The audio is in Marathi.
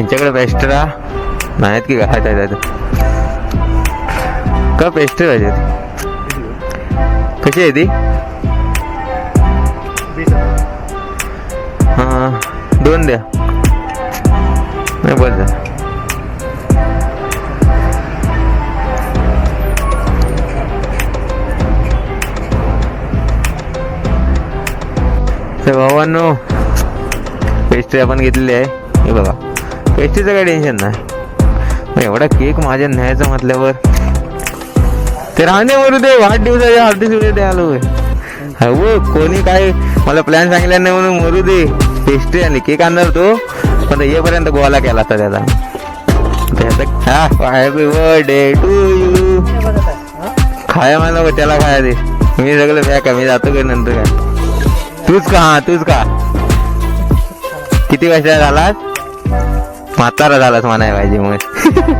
त्यांच्याकडे पेस्ट्रा नाहीत की काय त्याच्यात का पेस्ट्री पाहिजे कशी आहे ती 2 द्या नाही बरं तर भावांनो पेस्ट्री आपण घेतलेली आहे हे बघा पेस्ट्रीचं काही टेन्शन नाही मग एवढा केक माझ्या न्यायचा म्हटल्यावर ते राहणे मरू दे वाढदिवसाच्या हार्दिक आलो हो कोणी काय मला प्लॅन सांगितला नाही म्हणून मरू दे पेस्ट्री आणि केक आणणार तो पण येपर्यंत गोवाला केला असता त्याचा हॅपी बर्थडे टू यू खाया मला त्याला खाया दे मी सगळं पॅक आहे मी जातो काय नंतर काय तूच का किती वर्षाचा झालास म्हातारा झालास म्हणाय पाहिजे मग